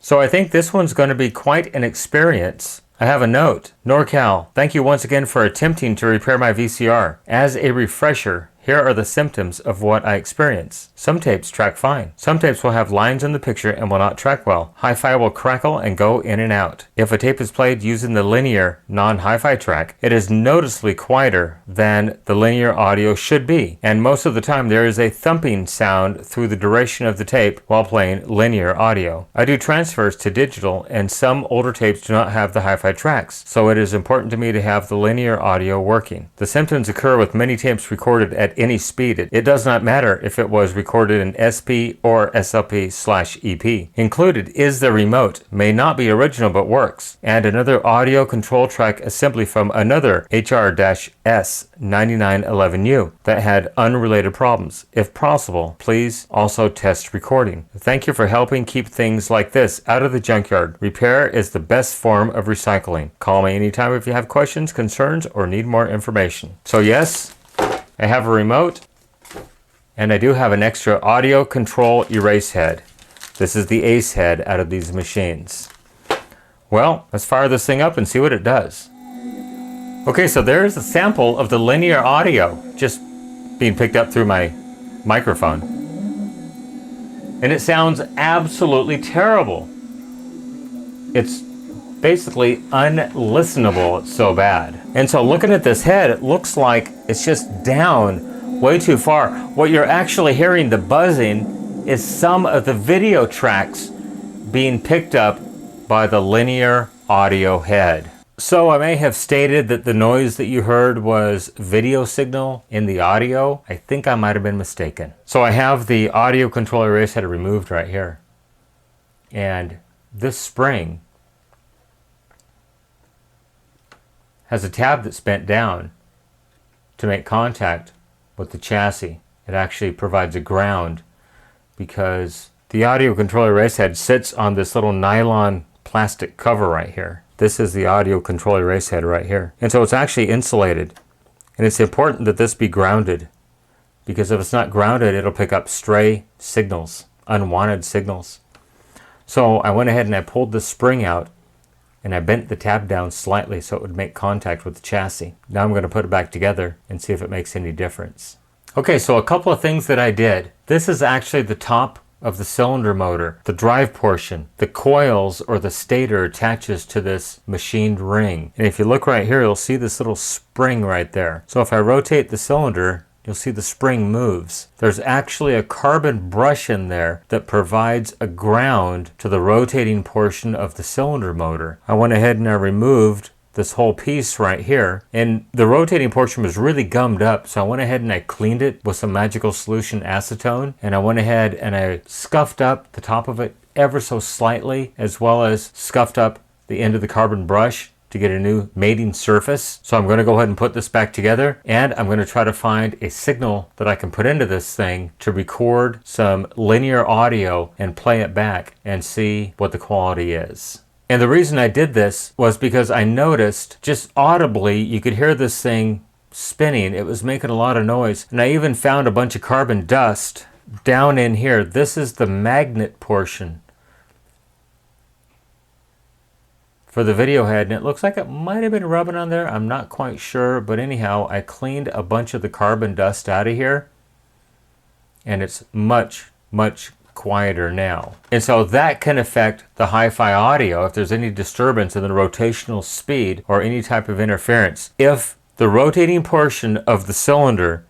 So I think this one's going to be quite an experience. I have a note. NorCal, thank you once again for attempting to repair my VCR. As a refresher, here are the symptoms of what I experience. Some tapes track fine. Some tapes will have lines in the picture and will not track well. Hi-Fi will crackle and go in and out. If a tape is played using the linear, non-Hi-Fi track, it is noticeably quieter than the linear audio should be. And most of the time there is a thumping sound through the duration of the tape while playing linear audio. I do transfers to digital and some older tapes do not have the Hi-Fi tracks, so it is important to me to have the linear audio working. The symptoms occur with many tapes recorded at any speed. It does not matter if it was recorded in SP or SLP/EP. Included is the remote, may not be original but works, and another audio control track assembly from another Hr-S9911U that had unrelated problems. If possible, please also test recording. Thank you for helping keep things like this out of the junkyard. Repair is the best form of recycling. Call me anytime if you have questions, concerns, or need more information. So yes, I have a remote, and I do have an extra audio control erase head. This is the ace head out of these machines. Well, let's fire this thing up and see what it does. Okay, so there's a sample of the linear audio just being picked up through my microphone. And it sounds absolutely terrible. It's basically unlistenable, it's so bad. And so looking at this head, it looks like it's just down way too far. What you're actually hearing, the buzzing, is some of the video tracks being picked up by the linear audio head. So I may have stated that the noise that you heard was video signal in the audio. I think I might have been mistaken. So I have the audio control erase head removed right here. And this spring has a tab that's bent down to make contact with the chassis. It actually provides a ground because the audio control erase head sits on this little nylon plastic cover right here. This is the audio control erase head right here. And so it's actually insulated. And it's important that this be grounded because if it's not grounded, it'll pick up stray signals, unwanted signals. So I went ahead and I pulled the spring out and I bent the tab down slightly so it would make contact with the chassis. Now I'm going to put it back together and see if it makes any difference. Okay, so a couple of things that I did. This is actually the top of the cylinder motor, the drive portion. The coils or the stator attaches to this machined ring. And if you look right here, you'll see this little spring right there. So if I rotate the cylinder, you'll see the spring moves. There's actually a carbon brush in there that provides a ground to the rotating portion of the cylinder motor. I went ahead and I removed this whole piece right here, and the rotating portion was really gummed up, so I went ahead and I cleaned it with some magical solution acetone, and I went ahead and I scuffed up the top of it ever so slightly, as well as scuffed up the end of the carbon brush to get a new mating surface. So I'm going to go ahead and put this back together, and I'm going to try to find a signal that I can put into this thing to record some linear audio and play it back and see what the quality is. And the reason I did this was because I noticed just audibly you could hear this thing spinning. It was making a lot of noise, and I even found a bunch of carbon dust down in here. This is the magnet portion for the video head, and it looks like it might have been rubbing on there. I'm not quite sure, but anyhow, I cleaned a bunch of the carbon dust out of here, and it's much quieter now. And so that can affect the hi-fi audio if there's any disturbance in the rotational speed or any type of interference. If the rotating portion of the cylinder,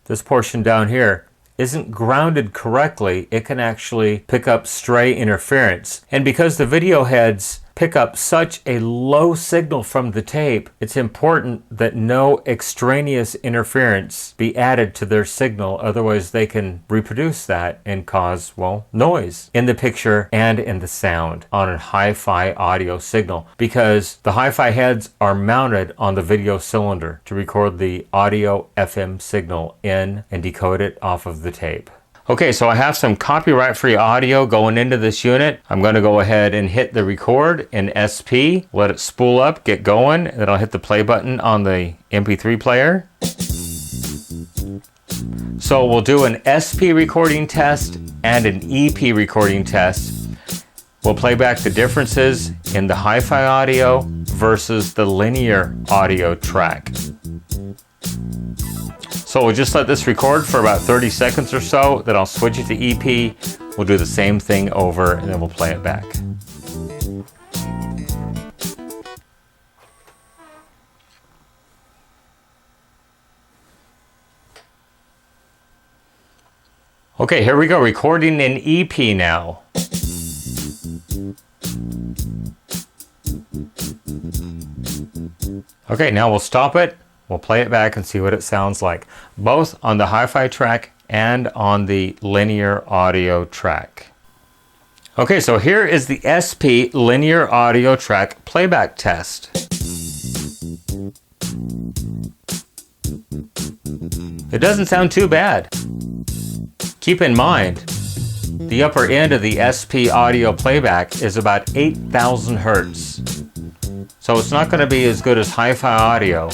this portion down here, isn't grounded correctly, it can actually pick up stray interference. And because the video heads pick up such a low signal from the tape, it's important that no extraneous interference be added to their signal, otherwise they can reproduce that and cause, well, noise in the picture and in the sound on a hi-fi audio signal, because the hi-fi heads are mounted on the video cylinder to record the audio FM signal in and decode it off of the tape. Okay, so I have some copyright-free audio going into this unit. I'm going to go ahead and hit the record in SP, let it spool up, get going, and then I'll hit the play button on the MP3 player. So we'll do an SP recording test and an EP recording test. We'll play back the differences in the hi-fi audio versus the linear audio track. So we'll just let this record for about 30 seconds or so, then I'll switch it to EP. We'll do the same thing over and then we'll play it back. Okay, here we go, recording in EP now. Okay, now we'll stop it, we'll play it back and see what it sounds like, both on the hi-fi track and on the linear audio track. Okay, so here is the SP linear audio track playback test. It doesn't sound too bad. Keep in mind, the upper end of the SP audio playback is about 8,000 Hertz. So it's not going to be as good as hi-fi audio,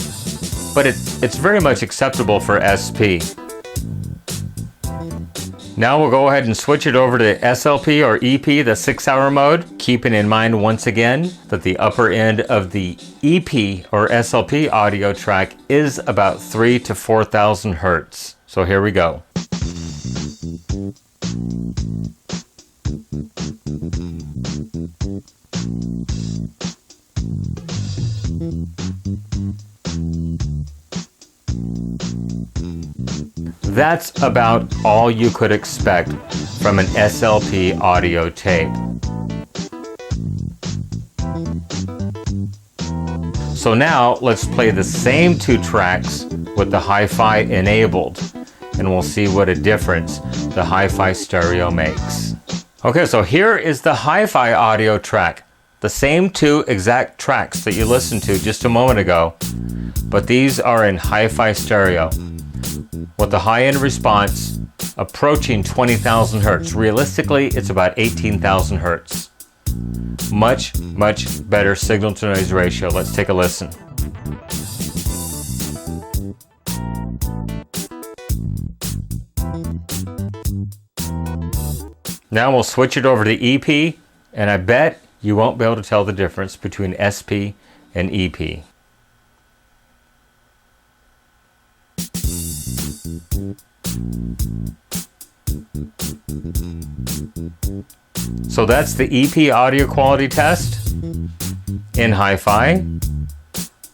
but it's very much acceptable for SP. Now we'll go ahead and switch it over to SLP or EP, the 6-hour mode, keeping in mind once again that the upper end of the EP or SLP audio track is about 3,000 to 4,000 Hertz. So here we go. That's about all you could expect from an SLP audio tape. So now let's play the same two tracks with the hi-fi enabled, and we'll see what a difference the hi-fi stereo makes. Okay, so here is the hi-fi audio track. The same two exact tracks that you listened to just a moment ago, but these are in hi-fi stereo with the high-end response approaching 20,000 Hertz. Realistically, it's about 18,000 Hertz. Much better signal to noise ratio. Let's take a listen. Now we'll switch it over to EP, and I bet you won't be able to tell the difference between SP and EP. So that's the EP audio quality test in hi-fi.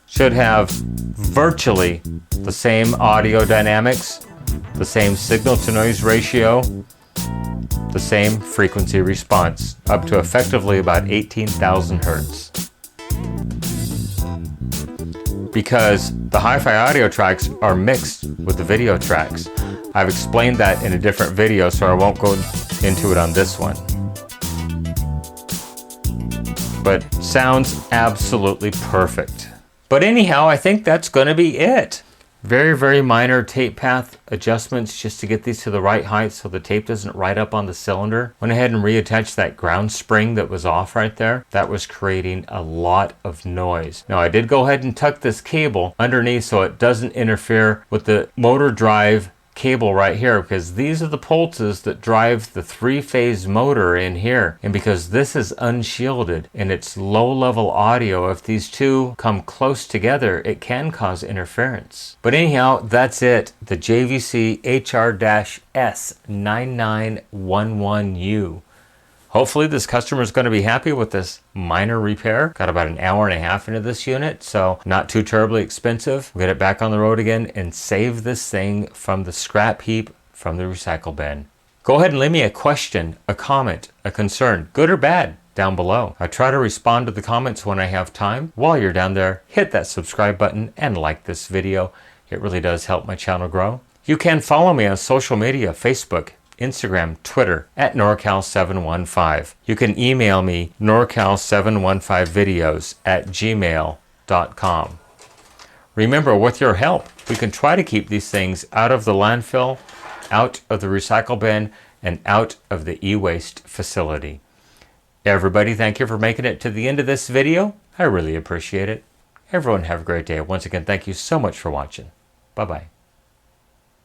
Should have virtually the same audio dynamics, the same signal to noise ratio, the same frequency response, up to effectively about 18,000 Hertz. Because the hi-fi audio tracks are mixed with the video tracks. I've explained that in a different video, so I won't go into it on this one. But sounds absolutely perfect. But anyhow, I think that's going to be it. Very minor tape path adjustments just to get these to the right height so the tape doesn't ride up on the cylinder. Went ahead and reattached that ground spring that was off right there. That was creating a lot of noise. Now I did go ahead and tuck this cable underneath so it doesn't interfere with the motor drive cable right here, because these are the pulses that drive the three-phase motor in here, and because this is unshielded and it's low-level audio, if these two come close together it can cause interference. But anyhow, that's it. The Jvc Hr-S9911U. Hopefully this customer is going to be happy with this minor repair. Got about an hour and a half into this unit, so not too terribly expensive. We'll get it back on the road again and save this thing from the scrap heap, from the recycle bin. Go ahead and leave me a question, a comment, a concern, good or bad, down below. I try to respond to the comments when I have time. While you're down there, hit that subscribe button and like this video. It really does help my channel grow. You can follow me on social media, Facebook, Instagram, Twitter, at NorCal715. You can email me norcal715videos@gmail.com. Remember, with your help, we can try to keep these things out of the landfill, out of the recycle bin, and out of the e-waste facility. Everybody, thank you for making it to the end of this video. I really appreciate it. Everyone have a great day. Once again, thank you so much for watching. Bye-bye.